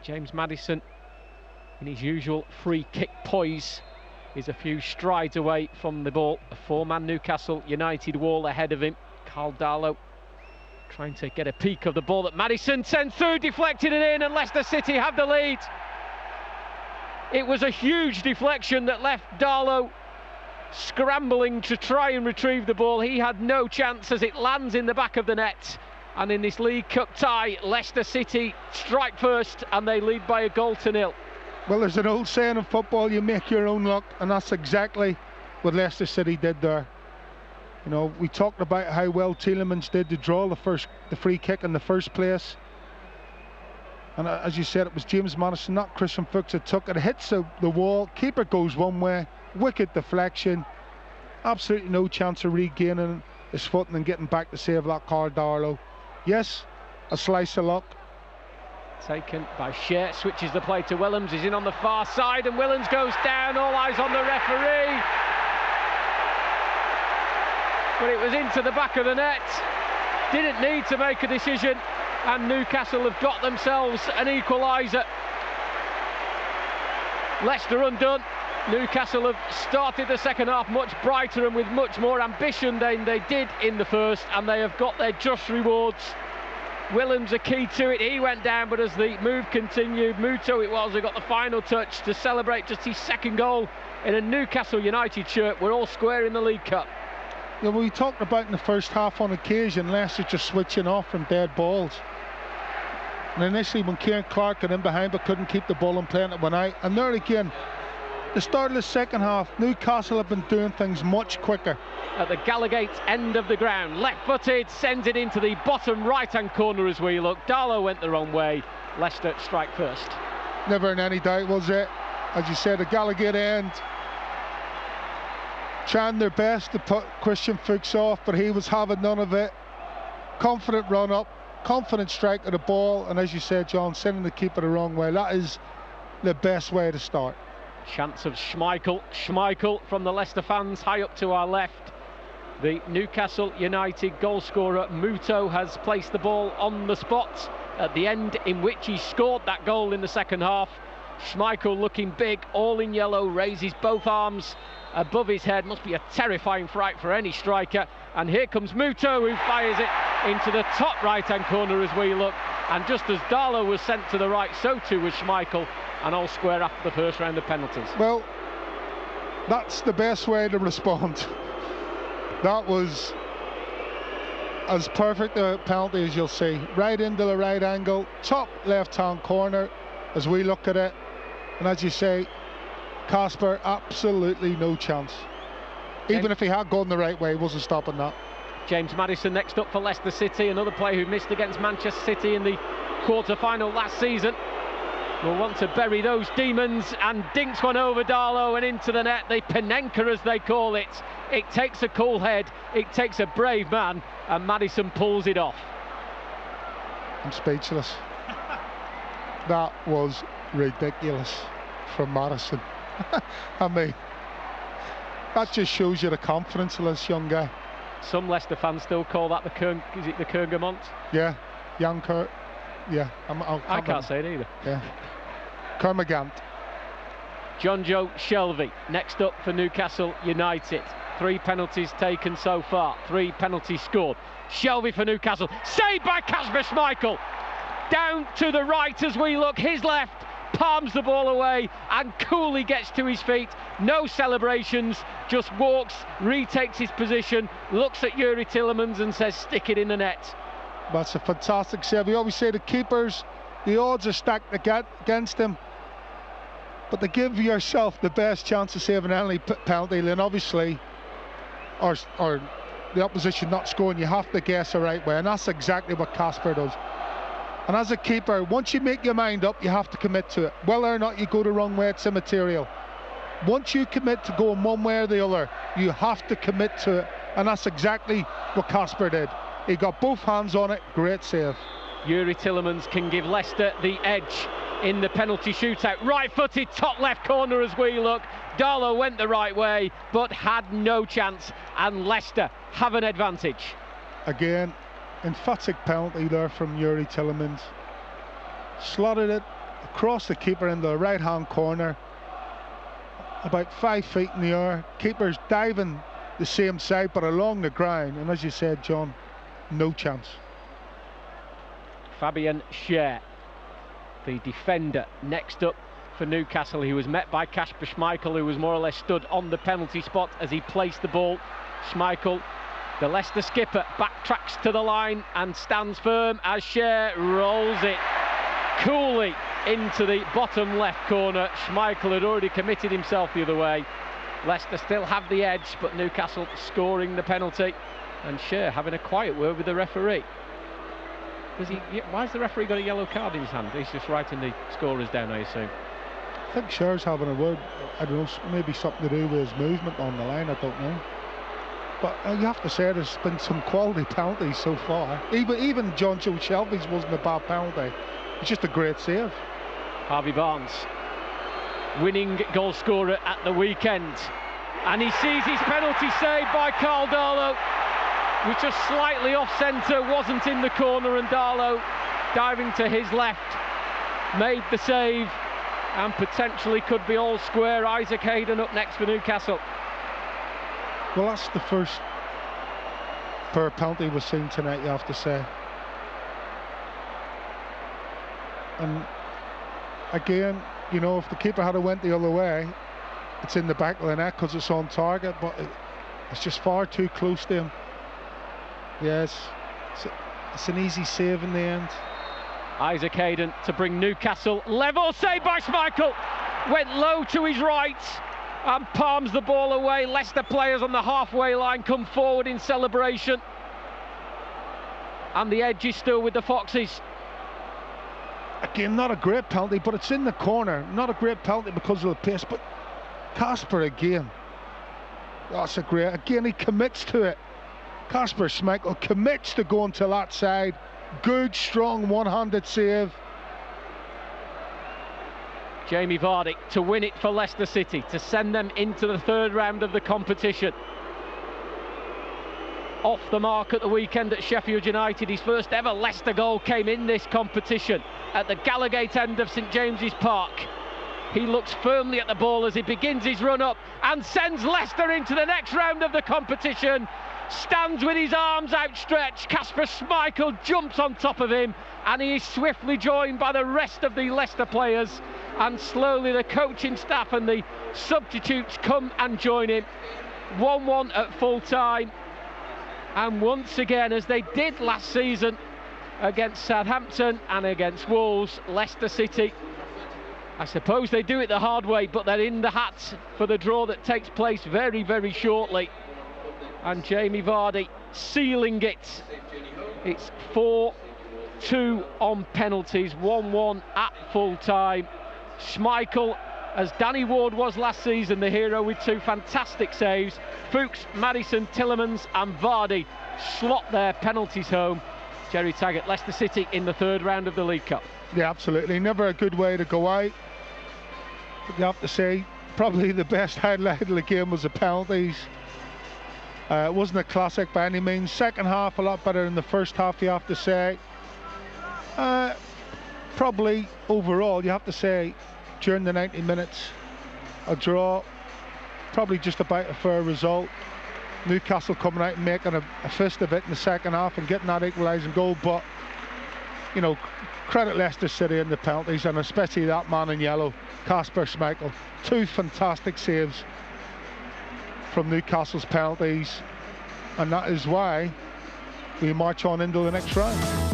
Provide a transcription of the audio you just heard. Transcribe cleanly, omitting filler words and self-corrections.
James Maddison, in his usual free kick poise, is a few strides away from the ball. A four-man Newcastle United wall ahead of him. Carl Darlow trying to get a peek of the ball that Maddison sends through, deflected it in, and Leicester City have the lead. It was a huge deflection that left Darlow scrambling to try and retrieve the ball. He had no chance as it lands in the back of the net. And in this League Cup tie, Leicester City strike first and they lead by a goal to nil. Well, there's an old saying in football, you make your own luck, and that's exactly what Leicester City did there. You know, we talked about how well Tielemans did to draw the free kick in the first place. And as you said, it was James Maddison, not Christian Fuchs, that took it. It hits the wall, keeper goes one way, wicked deflection. Absolutely no chance of regaining his footing and getting back to save that Carl Darlow. Yes, a slice of luck. Taken by Shea, switches the play to Willems, he's in on the far side and Willems goes down, all eyes on the referee. But it was into the back of the net, didn't need to make a decision, and Newcastle have got themselves an equaliser. Leicester undone. Newcastle have started the second half much brighter and with much more ambition than they did in the first, and they have got their just rewards. Willems a key to it, he went down, but as the move continued, Muto it was who got the final touch to celebrate just his second goal in a Newcastle United shirt. We're all square in the League Cup. Yeah, well, we talked about in the first half on occasion, Leicester just switching off from dead balls. And initially when Kieran Clark got in behind but couldn't keep the ball and playing it went out. And there again, the start of the second half, Newcastle have been doing things much quicker. At the Gallagate end of the ground, left-footed, sends it into the bottom right-hand corner as we look. Darlow went the wrong way, Leicester strike first. Never in any doubt, was it? As you said, the Gallagate end, trying their best to put Christian Fuchs off, but he was having none of it. Confident run up, confident strike of the ball, and as you said, John, sending the keeper the wrong way. That is the best way to start. Chance of Schmeichel from the Leicester fans high up to our left. The Newcastle United goal scorer Muto has placed the ball on the spot at the end in which he scored that goal in the second half. Schmeichel looking big, all in yellow, raises both arms above his head. Must be a terrifying fright for any striker. And here comes Muto, who fires it into the top right-hand corner as we look. And just as Darlow was sent to the right, so too was Schmeichel. And all square after the first round of penalties. Well, that's the best way to respond. That was as perfect a penalty as you'll see. Right into the right angle, top left-hand corner as we look at it. And as you say, Kasper, absolutely no chance. Even if he had gone the right way, he wasn't stopping that. James Maddison next up for Leicester City, another player who missed against Manchester City in the quarter-final last season. Will want to bury those demons and dinks one over Darlow and into the net. The Panenka, as they call it. It takes a cool head, it takes a brave man, and Maddison pulls it off. I'm speechless. That was ridiculous from Maddison. I mean, that just shows you the confidence of this young guy. Some Leicester fans still call that the Kergamont? Yeah, young Kurt. Yeah, I can't say it either. Yeah, Kermagant. John Joe Shelvey next up for Newcastle United. 3 penalties taken so far, 3 penalties scored. Shelvey for Newcastle, saved by Kasper Schmeichel. Down to the right as we look, his left, palms the ball away and coolly gets to his feet. No celebrations, just walks, retakes his position, looks at Yuri Tielemans and says, stick it in the net. That's a fantastic save. We always say the keepers, the odds are stacked against them, but to give yourself the best chance of saving any penalty, then obviously, or the opposition not scoring, you have to guess the right way, and that's exactly what Kasper does. And as a keeper, once you make your mind up, you have to commit to it. Whether or not you go the wrong way, it's immaterial. Once you commit to going one way or the other, you have to commit to it, and that's exactly what Kasper did. He got both hands on it, great save. Yuri Tielemans can give Leicester the edge in the penalty shootout. Right-footed, top left corner as we look. Darlow went the right way, but had no chance, and Leicester have an advantage. Again, emphatic penalty there from Yuri Tielemans. Slotted it across the keeper in the right-hand corner, about 5 feet in the air. Keeper's diving the same side, but along the ground. And as you said, John, no chance. Fabian Schär, the defender next up for Newcastle. He was met by Kasper Schmeichel, who was more or less stood on the penalty spot as he placed the ball. Schmeichel, the Leicester skipper, backtracks to the line and stands firm as Schär rolls it coolly into the bottom left corner. Schmeichel had already committed himself the other way. Leicester still have the edge, but Newcastle scoring the penalty, and Schär having a quiet word with the referee. Why has the referee got a yellow card in his hand? He's just writing the scorers down, I assume. I think Schär's having a word. I don't know, maybe something to do with his movement on the line, I don't know. But you have to say there's been some quality penalties so far. Even John Joe Shelby's wasn't a bad penalty. It's just a great save. Harvey Barnes, winning goal scorer at the weekend. And he sees his penalty saved by Karl Darlow, which was slightly off-centre, wasn't in the corner, and Darlow, diving to his left, made the save and potentially could be all square. Isaac Hayden up next for Newcastle. Well, that's the first fair penalty we've seen tonight, you have to say. And again, you know, if the keeper had went the other way, it's in the back of the net because it's on target, but it's just far too close to him. Yes, it's an easy save in the end. Isaac Hayden to bring Newcastle level. Saved by Schmeichel. Went low to his right and palms the ball away. Leicester players on the halfway line come forward in celebration. And the edge is still with the Foxes. Again, not a great penalty, but it's in the corner. Not a great penalty because of the pace, but Kasper again. That's a great, again, he commits to it. Kasper Schmeichel commits to going to that side. Good, strong, one-handed save. Jamie Vardy to win it for Leicester City, to send them into the third round of the competition. Off the mark at the weekend at Sheffield United. His first ever Leicester goal came in this competition at the Gallowgate end of St James's Park. He looks firmly at the ball as he begins his run up and sends Leicester into the next round of the competition. Stands with his arms outstretched. Kasper Schmeichel jumps on top of him and he is swiftly joined by the rest of the Leicester players, and slowly the coaching staff and the substitutes come and join him. 1-1 at full time, and once again, as they did last season against Southampton and against Wolves, Leicester City, I suppose they do it the hard way, but they're in the hat for the draw that takes place very, very shortly. And Jamie Vardy sealing it. It's 4-2 on penalties, 1-1 at full time. Schmeichel, as Danny Ward was last season, the hero with 2 fantastic saves. Fuchs, Maddison, Tielemans and Vardy slot their penalties home. Jerry Taggart, Leicester City in the third round of the League Cup. Yeah, absolutely. Never a good way to go out. But you have to say, probably the best highlight of the game was the penalties. It wasn't a classic by any means. Second half a lot better than the first half, you have to say. Probably overall, you have to say, during the 90 minutes, a draw, probably just about a fair result. Newcastle coming out and making a fist of it in the second half and getting that equalising goal, but you know, credit Leicester City in the penalties, and especially that man in yellow, Kasper Schmeichel. 2 fantastic saves from Newcastle's penalties, and that is why we march on into the next round.